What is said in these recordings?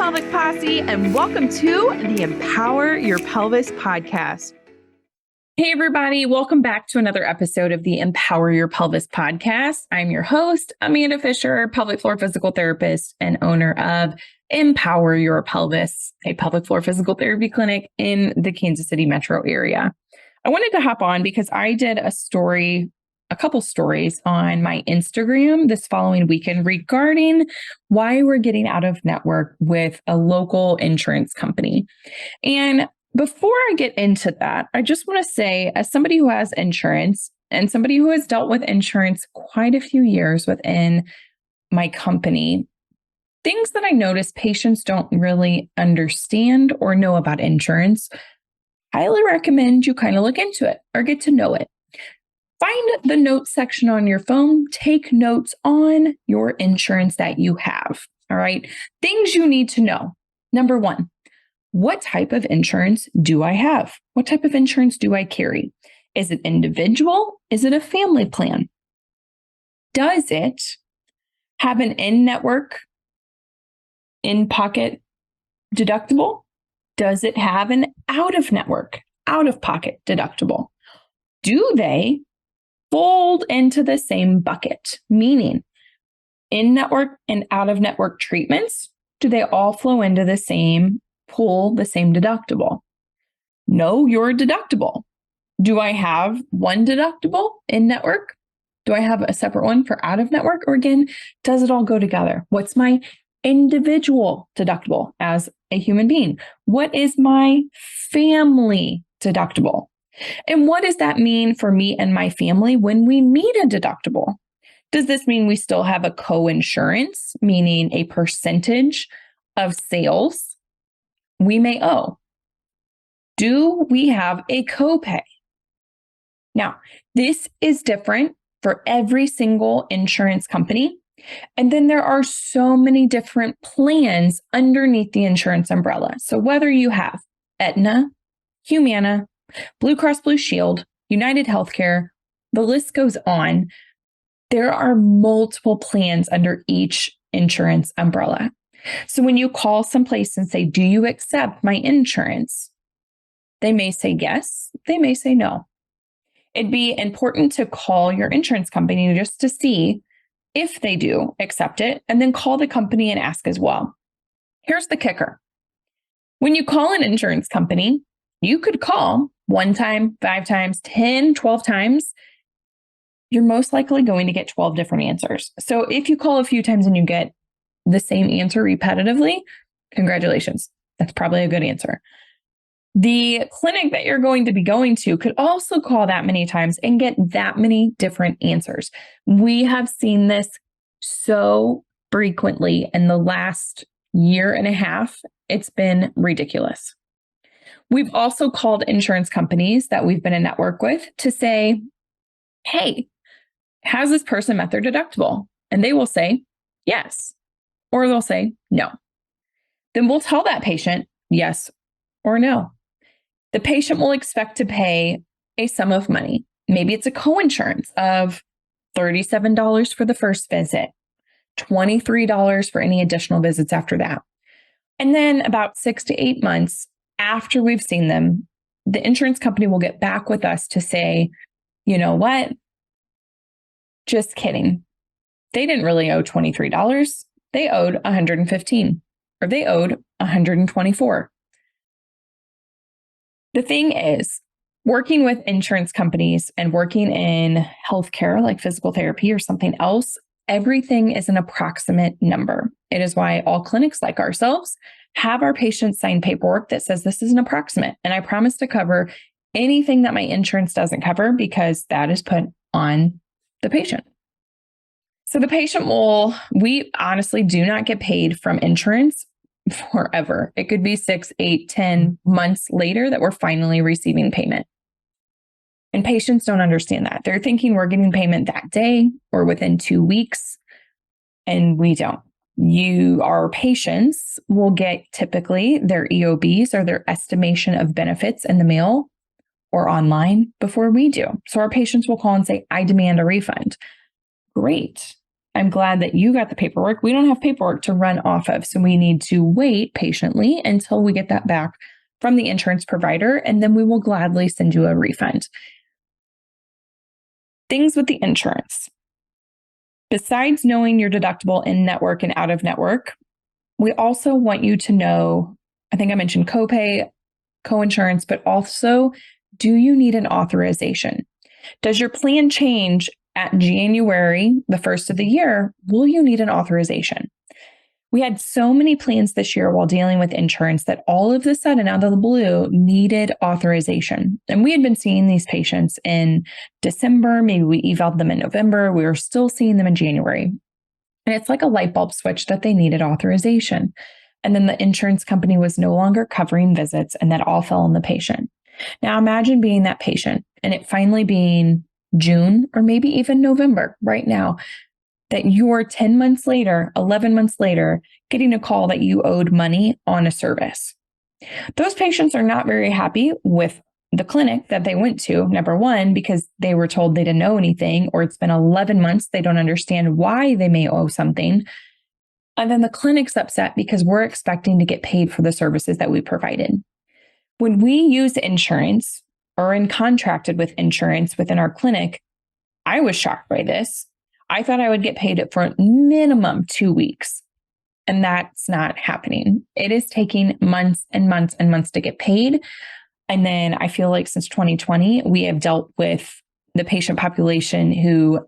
pelvic posse, and welcome to the Empower Your Pelvis Podcast. Hey, everybody. Welcome back to another episode of the Empower Your Pelvis Podcast. I'm your host, Amanda Fisher, pelvic floor physical therapist and owner of Empower Your Pelvis, a pelvic floor physical therapy clinic in the Kansas City metro area. I wanted to hop on because I did a couple stories on my Instagram this following weekend regarding why we're getting out of network with a local insurance company. And before I get into that, I just want to say, as somebody who has insurance and somebody who has dealt with insurance quite a few years within my company, things that I notice patients don't really understand or know about insurance, highly recommend you kind of look into it or get to know it. Find the notes section on your phone. Take notes on your insurance that you have. All right. Things you need to know. Number one, what type of insurance do I have? What type of insurance do I carry? Is it individual? Is it a family plan? Does it have an in-network, in-pocket deductible? Does it have an out-of-network, out-of-pocket deductible? Do they fold into the same bucket, meaning in-network and out-of-network treatments, do they all flow into the same pool, the same deductible? Know your deductible. Do I have one deductible in-network? Do I have a separate one for out-of-network? Or again, does it all go together? What's my individual deductible as a human being? What is my family deductible? And what does that mean for me and my family when we meet a deductible? Does this mean we still have a co-insurance, meaning a percentage of sales we may owe? Do we have a copay? Now, this is different for every single insurance company. And then there are so many different plans underneath the insurance umbrella. So whether you have Aetna, Humana, Blue Cross Blue Shield, United Healthcare, the list goes on. There are multiple plans under each insurance umbrella. So when you call someplace and say, do you accept my insurance? They may say yes, they may say no. It'd be important to call your insurance company just to see if they do accept it, and then call the company and ask as well. Here's the kicker. When you call an insurance company, you could call 1 time, 5 times, 10, 12 times. You're most likely going to get 12 different answers. So if you call a few times and you get the same answer repetitively, congratulations. That's probably a good answer. The clinic that you're going to be going to could also call that many times and get that many different answers. We have seen this so frequently in the last year and a half. It's been ridiculous. We've also called insurance companies that we've been in network with to say, hey, has this person met their deductible? And they will say, yes, or they'll say, no. Then we'll tell that patient, yes or no. The patient will expect to pay a sum of money. Maybe it's a coinsurance of $37 for the first visit, $23 for any additional visits after that. And then about 6 to 8 months after we've seen them, the insurance company will get back with us to say, you know what? Just kidding. They didn't really owe $23. They owed $115, or they owed $124. The thing is, working with insurance companies and working in healthcare, like physical therapy or something else, everything is an approximate number. It is why all clinics like ourselves have our patients sign paperwork that says this is an approximate. And I promise to cover anything that my insurance doesn't cover because that is put on the patient. So the patient we honestly do not get paid from insurance forever. It could be 6, 8, 10 months later that we're finally receiving payment. And patients don't understand that. They're thinking we're getting payment that day or within 2 weeks, and we don't. Our patients will get typically their EOBs or their estimation of benefits in the mail or online before we do. So our patients will call and say, I demand a refund. Great. I'm glad that you got the paperwork. We don't have paperwork to run off of. So we need to wait patiently until we get that back from the insurance provider, and then we will gladly send you a refund. Things with the insurance. Besides knowing your deductible in network and out of network, we also want you to know, I think I mentioned copay, coinsurance, but also, do you need an authorization? Does your plan change at January, the first of the year? Will you need an authorization? We had so many plans this year while dealing with insurance that all of a sudden, out of the blue, needed authorization. And we had been seeing these patients in December. Maybe we eval'd them in November. We were still seeing them in January. And it's like a light bulb switch that they needed authorization. And then the insurance company was no longer covering visits, and that all fell on the patient. Now imagine being that patient and it finally being June or maybe even November right now, that you're 10 months later, 11 months later, getting a call that you owed money on a service. Those patients are not very happy with the clinic that they went to, number one, because they were told they didn't know anything, or it's been 11 months, they don't understand why they may owe something. And then the clinic's upset because we're expecting to get paid for the services that we provided. When we use insurance or in contracted with insurance within our clinic, I was shocked by this. I thought I would get paid for minimum 2 weeks, and that's not happening. It is taking months and months and months to get paid. And then I feel like since 2020, we have dealt with the patient population who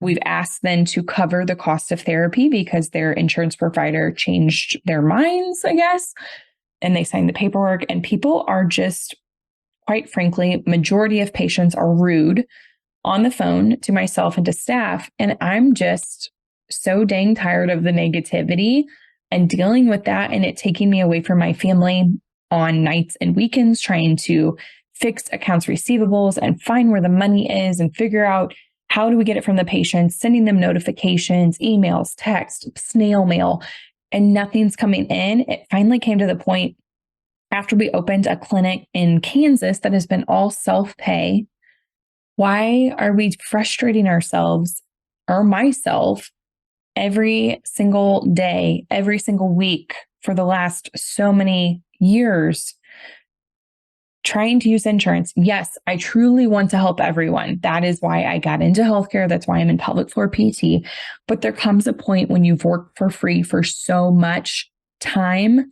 we've asked them to cover the cost of therapy because their insurance provider changed their minds, I guess, and they signed the paperwork. And people are just, quite frankly, majority of patients are rude on the phone to myself and to staff. And I'm just so dang tired of the negativity and dealing with that, and it taking me away from my family on nights and weekends, trying to fix accounts receivables and find where the money is and figure out how do we get it from the patients, sending them notifications, emails, text, snail mail, and nothing's coming in. It finally came to the point after we opened a clinic in Kansas that has been all self-pay. Why are we frustrating ourselves or myself every single day, every single week for the last so many years trying to use insurance? Yes, I truly want to help everyone. That is why I got into healthcare. That's why I'm in pelvic floor PT. But there comes a point when you've worked for free for so much time.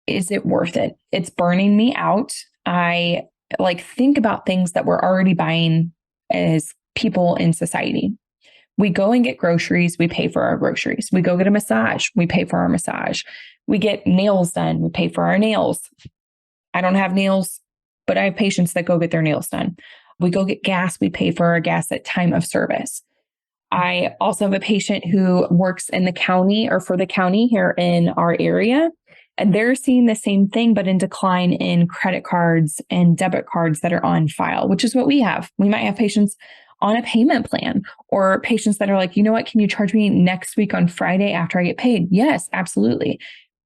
Is it worth it? It's burning me out. I think about things that we're already buying as people in society. We go and get groceries, we pay for our groceries. We go get a massage, we pay for our massage. We get nails done, we pay for our nails. I don't have nails, but I have patients that go get their nails done. We go get gas, we pay for our gas at time of service. I also have a patient who works in the county or for the county here in our area. And they're seeing the same thing, but in decline in credit cards and debit cards that are on file, which is what we have. We might have patients on a payment plan or patients that are like, you know what, can you charge me next week on Friday after I get paid? Yes, absolutely.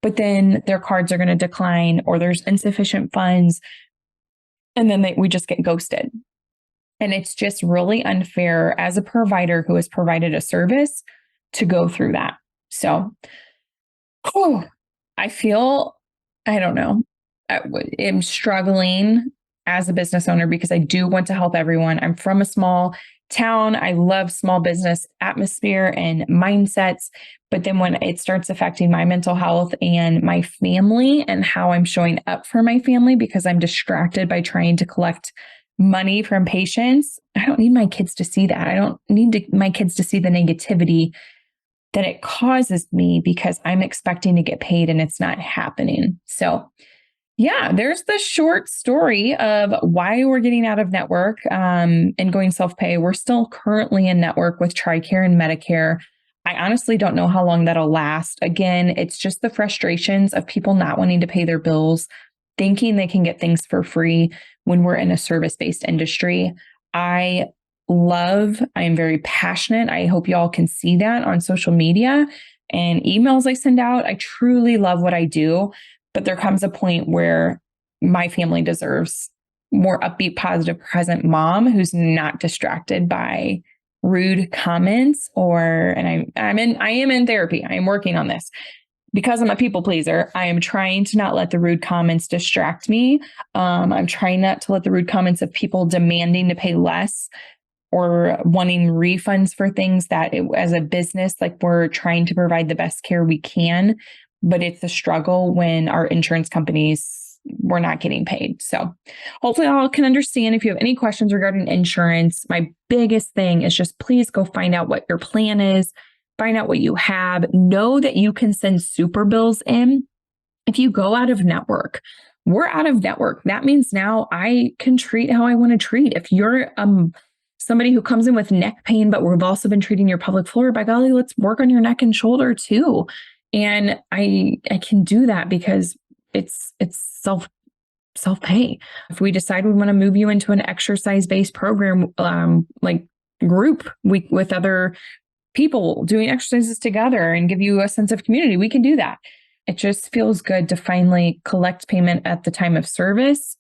But then their cards are going to decline or there's insufficient funds. And then we just get ghosted. And it's just really unfair as a provider who has provided a service to go through that. So, I feel, I don't know, I'm struggling as a business owner because I do want to help everyone. I'm from a small town. I love small business atmosphere and mindsets. But then when it starts affecting my mental health and my family and how I'm showing up for my family because I'm distracted by trying to collect money from patients, I don't need my kids to see that. I don't need my kids to see the negativity that it causes me because I'm expecting to get paid and it's not happening. So yeah, there's the short story of why we're getting out of network and going self-pay. We're still currently in network with TRICARE and Medicare. I honestly don't know how long that'll last. Again, it's just the frustrations of people not wanting to pay their bills, thinking they can get things for free when we're in a service-based industry. I am very passionate. I hope y'all can see that on social media and emails I send out. I truly love what I do, but there comes a point where my family deserves more upbeat, positive, present mom who's not distracted by rude comments and I am in therapy. I am working on this. Because I'm a people pleaser, I am trying to not let the rude comments distract me. I'm trying not to let the rude comments of people demanding to pay less or wanting refunds for things that as a business, like we're trying to provide the best care we can, but it's a struggle when our insurance companies, we're not getting paid. So hopefully y'all can understand. If you have any questions regarding insurance, my biggest thing is just please go find out what your plan is, find out what you have, know that you can send super bills in. If you go out of network, we're out of network. That means now I can treat how I want to treat. If you're somebody who comes in with neck pain, but we've also been treating your pelvic floor, by golly, let's work on your neck and shoulder too. And I can do that because it's self-pay. If we decide we want to move you into an exercise-based program, like group with other people doing exercises together and give you a sense of community, we can do that. It just feels good to finally collect payment at the time of service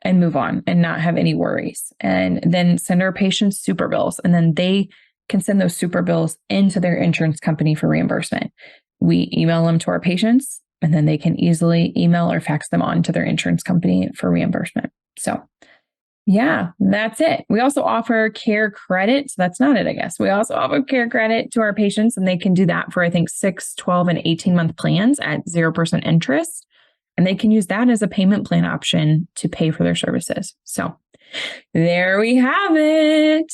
and move on and not have any worries. And then send our patients super bills, and then they can send those super bills into their insurance company for reimbursement. We email them to our patients, and then they can easily email or fax them on to their insurance company for reimbursement. So yeah, that's it. We also offer care credit. So that's not it, I guess. We also offer care credit to our patients, and they can do that for, I think, 6, 12, and 18-month plans at 0% interest. And they can use that as a payment plan option to pay for their services. So there we have it.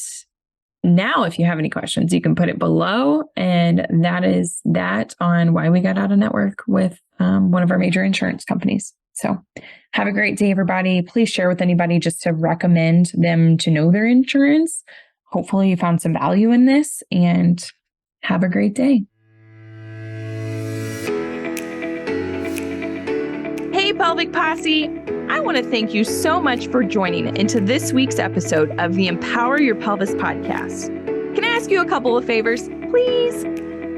Now, if you have any questions, you can put it below. And that is that on why we got out of network with one of our major insurance companies. So have a great day, everybody. Please share with anybody just to recommend them to know their insurance. Hopefully you found some value in this, and have a great day. Hey, Pelvic Posse. I want to thank you so much for joining into this week's episode of the Empower Your Pelvis Podcast. Can I ask you a couple of favors, please?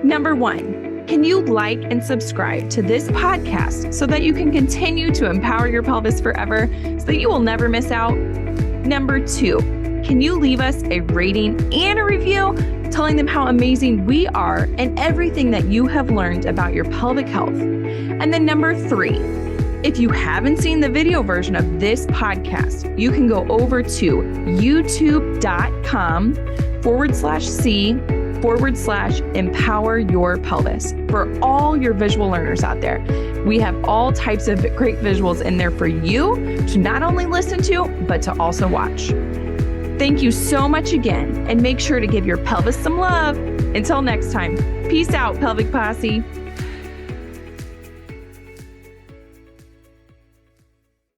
Number 1, can you like and subscribe to this podcast so that you can continue to empower your pelvis forever so that you will never miss out? Number 2, can you leave us a rating and a review telling them how amazing we are and everything that you have learned about your pelvic health? And then number 3, if you haven't seen the video version of this podcast, you can go over to youtube.com/C/Empower Your Pelvis for all your visual learners out there. We have all types of great visuals in there for you to not only listen to, but to also watch. Thank you so much again, and make sure to give your pelvis some love. Until next time, peace out, Pelvic Posse.